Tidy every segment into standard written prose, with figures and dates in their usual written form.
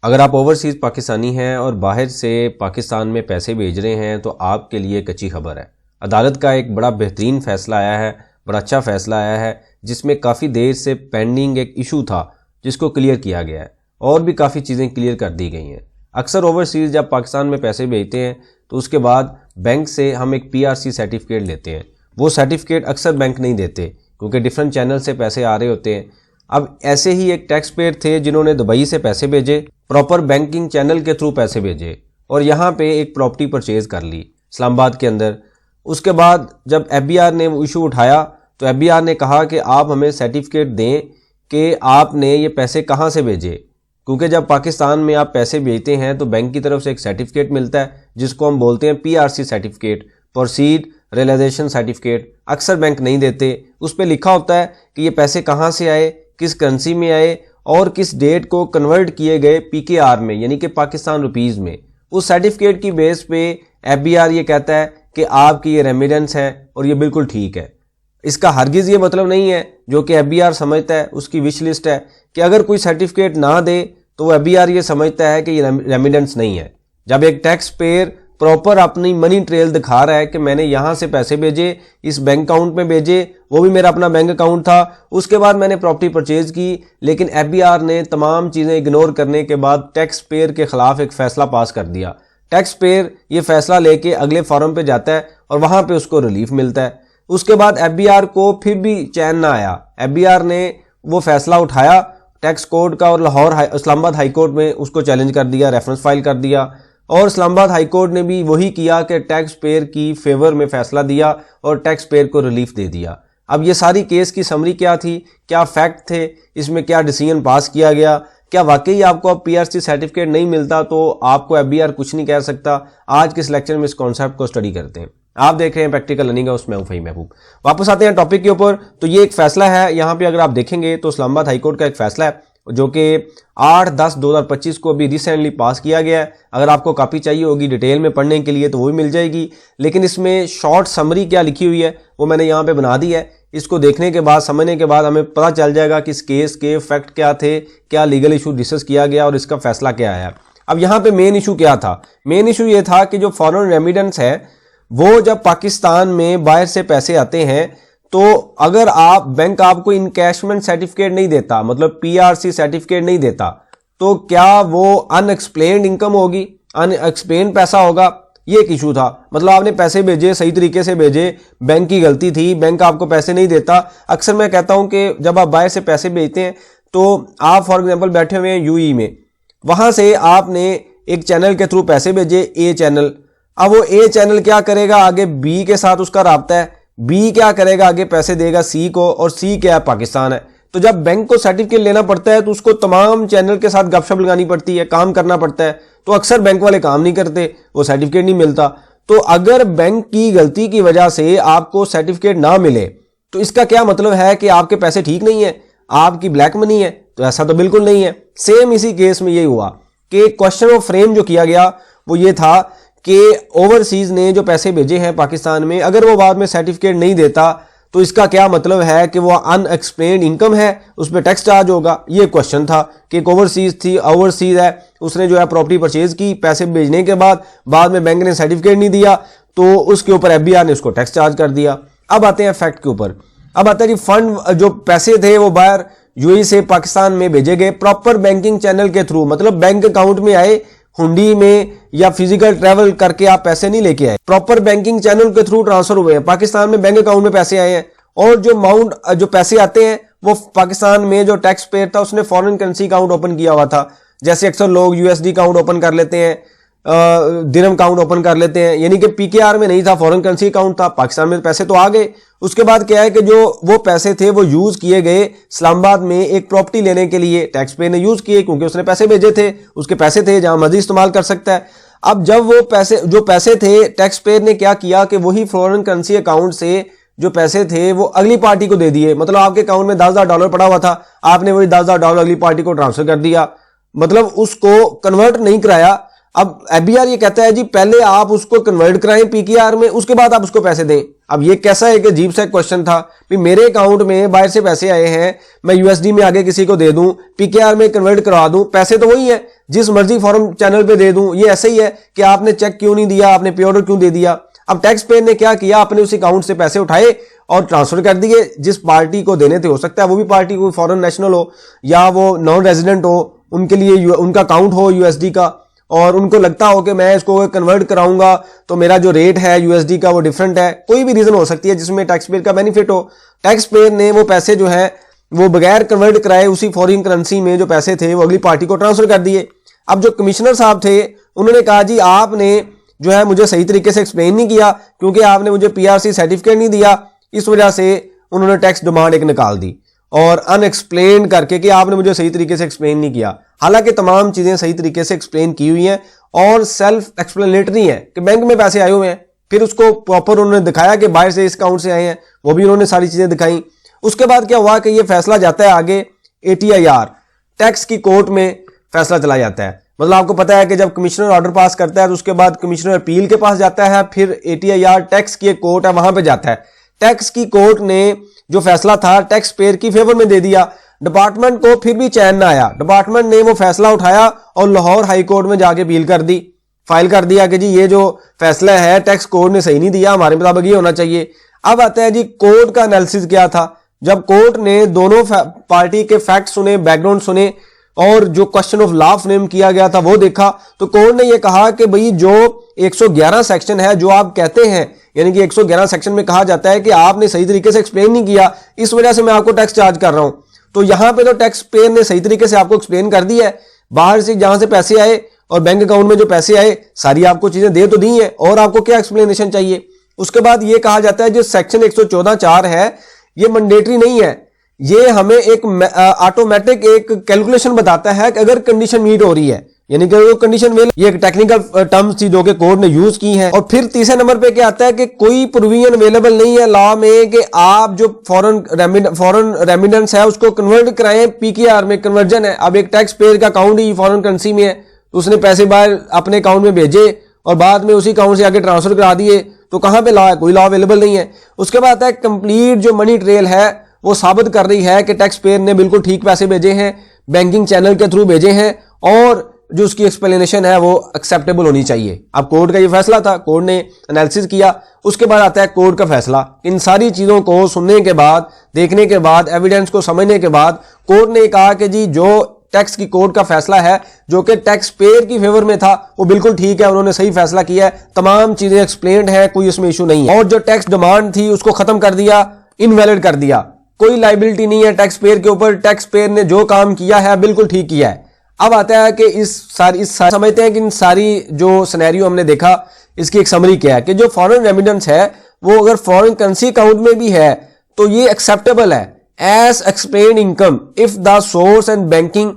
अगर आप ओवरसीज़ पाकिस्तानी हैं और बाहर से पाकिस्तान में पैसे भेज रहे हैं तो आपके लिए एक अच्छी खबर है। अदालत का एक बड़ा बेहतरीन फ़ैसला आया है, बड़ा अच्छा फ़ैसला आया है, जिसमें काफ़ी देर से पेंडिंग एक इशू था जिसको क्लियर किया गया है और भी काफ़ी चीज़ें क्लियर कर दी गई हैं। अक्सर ओवरसीज़ जब पाकिस्तान में पैसे भेजते हैं तो उसके बाद बैंक से हम एक PRC सर्टिफिकेट लेते हैं। वो सर्टिफिकेट अक्सर बैंक नहीं देते क्योंकि डिफरेंट चैनल से पैसे आ रहे होते हैं। अब ऐसे ही एक टैक्स पेयर थे जिन्होंने दुबई से पैसे भेजे, प्रॉपर बैंकिंग चैनल के थ्रू पैसे भेजे और यहाँ पे एक प्रॉपर्टी परचेज कर ली इस्लामाबाद के अंदर। उसके बाद जब FBR ने वो इशू उठाया तो FBR ने कहा कि आप हमें सर्टिफिकेट दें कि आपने ये पैसे कहाँ से भेजे, क्योंकि जब पाकिस्तान में आप पैसे भेजते हैं तो बैंक की तरफ से एक सर्टिफिकेट मिलता है जिसको हम बोलते हैं PRC certificate, proceed realisation certificate. अक्सर बैंक नहीं देते, उस पर लिखा होता है कि ये पैसे कहाँ से आए, किस करेंसी में आए और किस डेट को कन्वर्ट किए गए PKR में, यानी कि पाकिस्तान रुपीज़ में। उस सर्टिफिकेट की बेस पे FBR ये कहता है कि आपकी ये रेमिडेंस है और ये बिल्कुल ठीक है। इसका हरगिज़ ये मतलब नहीं है, जो कि FBR समझता है, उसकी विश लिस्ट है कि अगर कोई सर्टिफिकेट ना दे तो वो FBR ये समझता है कि ये रेमिडेंस नहीं है। जब एक टैक्स पेयर प्रॉपर अपनी मनी ट्रेल दिखा रहा है कि मैंने यहाँ से पैसे भेजे, इस बैंक अकाउंट में भेजे, वो भी मेरा अपना बैंक अकाउंट था, उसके बाद मैंने प्रॉपर्टी परचेज की, लेकिन FBR ने तमाम चीज़ें इग्नोर करने के बाद टैक्स पेयर के खिलाफ एक फ़ैसला पास कर दिया। टैक्स पेयर ये फ़ैसला लेके अगले फॉरम पे जाता है और वहाँ पे उसको रिलीफ मिलता है। उसके बाद FBR को फिर भी चैन ना आया। FBR ने वो फ़ैसला उठाया टैक्स कोड का और इस्लामाबाद हाई कोर्ट में उसको चैलेंज कर दिया, रेफरेंस फाइल कर दिया और इस्लामाबाद हाई कोर्ट ने भी वही किया कि टैक्स पेयर की फेवर में फ़ैसला दिया और टैक्स पेयर को रिलीफ दे दिया। अब ये सारी केस की समरी क्या थी, क्या फैक्ट थे, इसमें क्या डिसीजन पास किया गया, क्या वाकई आपको अब PRC सर्टिफिकेट नहीं मिलता तो आपको FBR कुछ नहीं कह सकता। आज के इस लेक्चर में इस कॉन्सेप्ट को स्टडी करते हैं। आप देख रहे हैं प्रैक्टिकल लर्निंग हाउस, मैं हूं फ़हीम महबूब। वापस आते हैं टॉपिक के ऊपर। तो ये एक फैसला है, यहाँ पे अगर आप देखेंगे तो इस्लामाबाद हाई कोर्ट का एक फैसला है जो कि 8/10/2025 को अभी रिसेंटली पास किया गया है। अगर आपको कॉपी चाहिए होगी डिटेल में पढ़ने के लिए तो वो भी मिल जाएगी, लेकिन इसमें शॉर्ट समरी क्या लिखी हुई है वो मैंने यहाँ पे बना दी है। इसको देखने के बाद, समझने के बाद हमें पता चल जाएगा कि इस केस के फैक्ट क्या थे, क्या लीगल इशू डिस्कस किया गया और इसका फैसला क्या आया। अब यहाँ पे मेन इशू क्या था? मेन इशू ये था कि जो फॉरेन रेमिडेंस है वो जब पाकिस्तान में बाहर से पैसे आते हैं तो अगर बैंक आपको इनकैशमेंट सर्टिफिकेट नहीं देता, मतलब PRC सर्टिफिकेट नहीं देता, तो क्या वो अनएक्सप्लेन्ड इनकम होगी, अनएक्सप्लेन्ड पैसा होगा? ये एक इशू था। मतलब आपने पैसे भेजे, सही तरीके से भेजे, बैंक की गलती थी, बैंक आपको पैसे नहीं देता। अक्सर मैं कहता हूं कि जब आप बाहर से पैसे भेजते हैं तो आप फॉर एग्जाम्पल बैठे हुए हैं UAE में, वहां से आपने एक चैनल के थ्रू पैसे भेजे, A चैनल। अब वो A चैनल क्या करेगा, आगे B के साथ उसका राब्ता है, B क्या करेगा, आगे पैसे देगा C को, और C क्या है, पाकिस्तान है। तो जब बैंक को सर्टिफिकेट लेना पड़ता है तो उसको तमाम चैनल के साथ गपशप लगानी पड़ती है, काम करना पड़ता है। तो अक्सर बैंक वाले काम नहीं करते, वो सर्टिफिकेट नहीं मिलता। तो अगर बैंक की गलती की वजह से आपको सर्टिफिकेट ना मिले तो इसका क्या मतलब है कि आपके पैसे ठीक नहीं है, आपकी ब्लैक मनी है? तो ऐसा तो बिल्कुल नहीं है। सेम इसी केस में यही हुआ कि क्वेश्चन ऑफ फ्रेम जो किया गया वो ये था कि ओवरसीज ने जो पैसे भेजे हैं पाकिस्तान में, अगर वो बाद में सर्टिफिकेट नहीं देता तो इसका क्या मतलब है कि वो अनएक्सप्लेन्ड इनकम है, उस पर टैक्स चार्ज होगा। ये क्वेश्चन था कि एक ओवरसीज है, उसने जो है प्रॉपर्टी परचेज की, पैसे भेजने के बाद में बैंक ने सर्टिफिकेट नहीं दिया तो उसके ऊपर FBR ने उसको टैक्स चार्ज कर दिया। अब आते हैं फैक्ट के ऊपर। अब आता है कि फंड जो पैसे थे वो बाहर UAE से पाकिस्तान में भेजे गए प्रॉपर बैंकिंग चैनल के थ्रू, मतलब बैंक अकाउंट में आए, हुंडी में या फिजिकल ट्रैवल करके आप पैसे नहीं लेके आए, प्रॉपर बैंकिंग चैनल के थ्रू ट्रांसफर हुए हैं, पाकिस्तान में बैंक अकाउंट में पैसे आए हैं। और जो पैसे आते हैं वो पाकिस्तान में जो टैक्स पेयर था उसने फॉरेन करेंसी अकाउंट ओपन किया हुआ था। जैसे अक्सर लोग USD अकाउंट ओपन कर लेते हैं, दिरहम अकाउंट ओपन कर लेते हैं, यानी कि PKR में नहीं था, फॉरेन करेंसी अकाउंट था। पाकिस्तान में पैसे तो आ गए। उसके बाद क्या है कि जो वो पैसे थे वो यूज किए गए इस्लामाबाद में एक प्रॉपर्टी लेने के लिए, टैक्स पेयर ने यूज किए क्योंकि उसने पैसे भेजे थे, उसके पैसे थे, जहां मर्जी इस्तेमाल कर सकता है। अब जब वो पैसे थे, टैक्स पेयर ने क्या किया कि वही फॉरेन करेंसी अकाउंट से जो पैसे थे वो अगली पार्टी को दे दिए। मतलब आपके अकाउंट में $10,000 पड़ा हुआ था, आपने वही $10,000 अगली पार्टी को ट्रांसफर कर दिया, मतलब उसको कन्वर्ट नहीं कराया। अब एफबीआर ये कहता है जी पहले आप उसको कन्वर्ट कराएं पीकेआर में, उसके बाद आप उसको पैसे दें। अब ये कैसा एक अजीब सा क्वेश्चन था कि मेरे अकाउंट में बाहर से पैसे आए हैं, मैं यूएसडी में आगे किसी को दे दूं, पीकेआर में कन्वर्ट करवा दूं, पैसे तो वही है, जिस मर्जी फॉरम चैनल पे दे दूं। ये ऐसे ही है कि आपने चेक क्यों नहीं दिया, आपने पे ऑर्डर क्यों दे दिया। अब टैक्स पेयर ने क्या किया, अपने उस अकाउंट से पैसे उठाए और ट्रांसफर कर दिए जिस पार्टी को देने थे। हो सकता है वो भी पार्टी कोई फॉरेन नेशनल हो या वो नॉन रेजिडेंट हो, उनके लिए उनका अकाउंट हो यूएसडी का, और उनको लगता हो कि मैं इसको कन्वर्ट कराऊंगा तो मेरा जो रेट है यूएसडी का वो डिफरेंट है। कोई भी रीजन हो सकती है जिसमें टैक्स पेयर का बेनिफिट हो। टैक्स पेयर ने वो पैसे जो है वो बगैर कन्वर्ट कराए उसी फॉरेन करेंसी में जो पैसे थे वो अगली पार्टी को ट्रांसफर कर दिए। अब जो कमिश्नर साहब थे उन्होंने कहा जी आपने जो है मुझे सही तरीके से एक्सप्लेन नहीं किया, क्योंकि आपने मुझे पीआरसी सर्टिफिकेट नहीं दिया, इस वजह से उन्होंने टैक्स डिमांड एक निकाल दी और अनएक्सप्लेन करके कि आपने मुझे सही तरीके से एक्सप्लेन नहीं किया। हालांकि तमाम चीजें सही तरीके से एक्सप्लेन की हुई हैं और सेल्फ एक्सप्लेनेटरी है कि बैंक में पैसे आए हुए हैं, फिर उसको प्रॉपर उन्होंने दिखाया कि बाहर से इस अकाउंट से आए हैं, वो भी उन्होंने सारी चीजें दिखाई। उसके बाद क्या हुआ कि ये फैसला जाता है आगे ATIR टैक्स की कोर्ट में फैसला चला जाता है। मतलब आपको पता है कि जब कमिश्नर ऑर्डर पास करता है तो उसके बाद कमिश्नर अपील के पास जाता है, फिर ATIR टैक्स की एक कोर्ट है वहां पे जाता है। टैक्स की कोर्ट ने जो फैसला था टैक्स पेयर की फेवर में दे दिया। डिपार्टमेंट को फिर भी चैन ना आया, डिपार्टमेंट ने वो फैसला उठाया और लाहौर हाई कोर्ट में जाके अपील कर दी, फाइल कर दिया कि जी ये जो फैसला है टैक्स कोर्ट ने सही नहीं दिया, हमारे मुताबिक ये होना चाहिए। अब आता है जी कोर्ट का एनालिसिस क्या था। जब कोर्ट ने दोनों पार्टी के फैक्ट सुने, बैकग्राउंड सुने और जो क्वेश्चन ऑफ लॉ फ्रेम किया गया था वो देखा, तो कोर्ट ने ये कहा कि भाई जो 111 सेक्शन है जो आप कहते हैं, यानी कि 111 सेक्शन में कहा जाता है कि आपने सही तरीके से एक्सप्लेन नहीं किया, इस वजह से मैं आपको टैक्स चार्ज कर रहा हूं। तो यहां पे तो टैक्स पेयर ने सही तरीके से आपको एक्सप्लेन कर दिया है, बाहर से जहां से पैसे आए और बैंक अकाउंट में जो पैसे आए सारी आपको चीजें दे तो दी हैं, और आपको क्या एक्सप्लेनेशन चाहिए। उसके बाद ये कहा जाता है जो सेक्शन 114(4) है ये मैंडेटरी नहीं है, ये हमें एक ऑटोमेटिक एक कैलकुलेशन बताता है कि अगर कंडीशन मीट हो रही है, यानी कि वो कंडीशन में, ये एक टेक्निकल टर्म्स थी जो कि कोर्ट ने यूज की हैं। और फिर तीसरे नंबर पे क्या आता है कि कोई प्रोविजन अवेलेबल नहीं है लॉ में कि आप जो फॉरेन रेमिडेंस है उसको कन्वर्ट कराएं पीकेआर में। कन्वर्जन है, अब एक टैक्स पेयर का अकाउंट ही फॉरेन करेंसी में है तो उसने पैसे बाहर अपने अकाउंट में भेजे और बाद में उसी अकाउंट से आगे ट्रांसफर करा दिए, तो कहां पे लॉ है, कोई लॉ अवेलेबल नहीं है। उसके बाद आता है कंप्लीट जो मनी ट्रेल है वो साबित कर रही है कि टैक्स पेयर ने बिल्कुल ठीक पैसे भेजे हैं, बैंकिंग चैनल के थ्रू भेजे हैं, और जो उसकी एक्सप्लेनेशन है वो एक्सेप्टेबल होनी चाहिए। अब कोर्ट का ये फैसला था, कोर्ट ने एनालिसिस किया। उसके बाद आता है कोर्ट का फैसला। इन सारी चीजों को सुनने के बाद, देखने के बाद, एविडेंस को समझने के बाद कोर्ट ने कहा कि जी जो टैक्स की कोर्ट का फैसला है जो कि टैक्स पेयर की फेवर में था वो बिल्कुल ठीक है, उन्होंने सही फैसला किया है, तमाम चीजें एक्सप्लेन्ड है, कोई इसमें इशू नहीं है। और जो टैक्स डिमांड थी उसको खत्म कर दिया, इनवैलिड कर दिया, कोई लाइबिलिटी नहीं है टैक्स पेयर के ऊपर। टैक्स पेयर ने जो काम किया है बिल्कुल ठीक किया है। अब आता है कि इस समझते हैं कि इन सारी जो सिनेरियो हमने देखा इसकी एक समरी क्या है कि जो फॉरेन रेमिडेंस है वो अगर फॉरेन करेंसी अकाउंट में भी है तो ये एक्सेप्टेबल है as explained income if the source and banking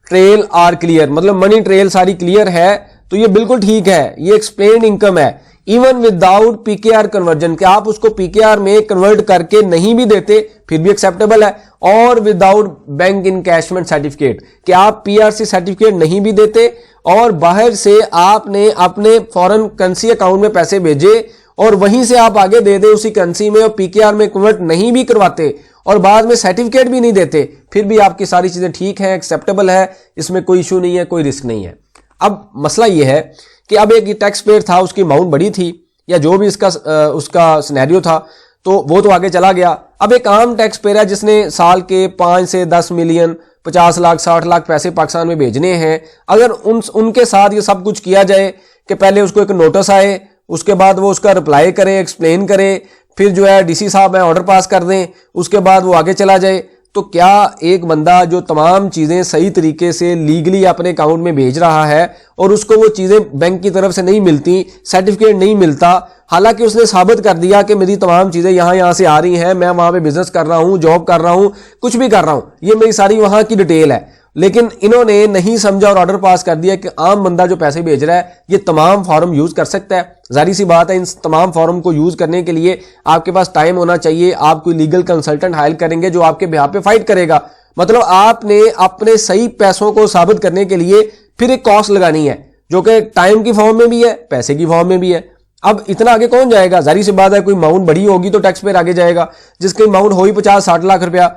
trail are clear. मतलब मनी ट्रेल सारी क्लियर है तो ये बिल्कुल ठीक है, ये एक्सप्लेन्ड इनकम है। इवन विदाउट पीकेआर कन्वर्जन, कि आप उसको पीकेआर में कन्वर्ट करके नहीं भी देते फिर भी एक्सेप्टेबल है। और विदाउट बैंक इनकैशमेंट सर्टिफिकेट, कि आप पीआरसी सर्टिफिकेट नहीं भी देते और बाहर से आपने अपने फॉरेन करेंसी अकाउंट में पैसे भेजे और वहीं से आप आगे दे दे उसी करेंसी में और पीकेआर में कन्वर्ट नहीं भी करवाते और बाद में सर्टिफिकेट भी नहीं देते, फिर भी आपकी सारी चीजें ठीक है, एक्सेप्टेबल है, इसमें कोई इशू नहीं है, कोई रिस्क नहीं है। अब मसला यह है कि अब एक टैक्स पेयर था, उसकी अमाउंट बड़ी थी या जो भी उसका सिनेरियो था तो वो तो आगे चला गया। अब एक आम टैक्स पेयर है जिसने साल के 5 से 10 मिलियन, 50 लाख, 60 लाख पैसे पाकिस्तान में भेजने हैं। अगर उनके साथ ये सब कुछ किया जाए कि पहले उसको एक नोटिस आए, उसके बाद वो उसका रिप्लाई करे, एक्सप्लेन करे, फिर जो है डीसी साहब ऑर्डर पास कर दें, उसके बाद वो आगे चला जाए, तो क्या एक बंदा जो तमाम चीजें सही तरीके से लीगली अपने अकाउंट में भेज रहा है और उसको वो चीजें बैंक की तरफ से नहीं मिलती, सर्टिफिकेट नहीं मिलता, हालांकि उसने साबित कर दिया कि मेरी तमाम चीजें यहां से आ रही हैं, मैं वहां पे बिजनेस कर रहा हूं, जॉब कर रहा हूं, कुछ भी कर रहा हूं, ये मेरी सारी वहां की डिटेल है, लेकिन इन्होंने नहीं समझा और ऑर्डर पास कर दिया कि आम बंदा जो पैसे भेज रहा है ये तमाम फॉर्म यूज कर सकता है। जाहिर सी बात है इन तमाम फॉर्म को यूज करने के लिए आपके पास टाइम होना चाहिए, आप कोई लीगल कंसल्टेंट हायर करेंगे जो आपके बिहाफ पे फाइट करेगा। मतलब आपने अपने सही पैसों को साबित करने के लिए फिर एक कॉस्ट लगानी है जो कि टाइम की फॉर्म में भी है, पैसे की फॉर्म में भी है। अब इतना आगे कौन जाएगा? जाहिर सी बात है, कोई अमाउंट बड़ी होगी तो टैक्स पेयर आगे जाएगा। जिसकी अमाउंट हो ही 50-60 लाख रुपया,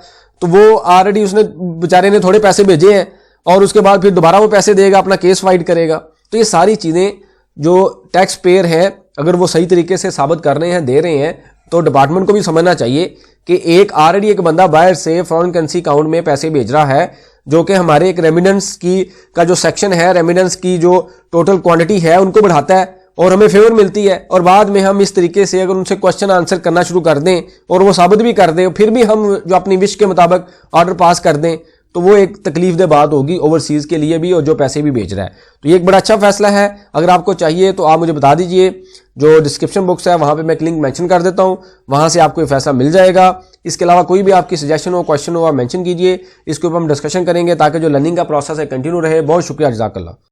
तो वो ऑलरेडी उसने बेचारे ने थोड़े पैसे भेजे हैं और उसके बाद फिर दोबारा वो पैसे देगा, अपना केस फाइट करेगा। तो ये सारी चीजें जो टैक्स पेयर है, अगर वो सही तरीके से साबित कर रहे हैं, दे रहे हैं, तो डिपार्टमेंट को भी समझना चाहिए कि एक बंदा बाहर से फॉरेन करेंसी अकाउंट में पैसे भेज रहा है, जो कि हमारे एक रेमिडेंस की का जो सेक्शन है, रेमिडेंस की जो टोटल क्वांटिटी है उनको बढ़ाता है और हमें फेवर मिलती है। और बाद में हम इस तरीके से अगर उनसे क्वेश्चन आंसर करना शुरू कर दें और वो साबित भी कर दें, फिर भी हम जो अपनी विश के मुताबिक ऑर्डर पास कर दें, तो वो एक तकलीफदेह बात होगी ओवरसीज के लिए भी और जो पैसे भी भेज रहा है। तो ये एक बड़ा अच्छा फैसला है। अगर आपको चाहिए तो आप मुझे बता दीजिए, जो डिस्क्रिप्शन बॉक्स है वहां पे मैं एक लिंक मेंशन कर देता हूं, वहां से आपको ये फैसला मिल जाएगा। इसके अलावा कोई भी आपकी सजेशन हो, क्वेश्चन हो, आप मेंशन कीजिए, इसके ऊपर हम डिस्कशन करेंगे ताकि जो लर्निंग का प्रोसेस है कंटिन्यू रहे। बहुत शुक्रिया, जज़ाकल्लाह।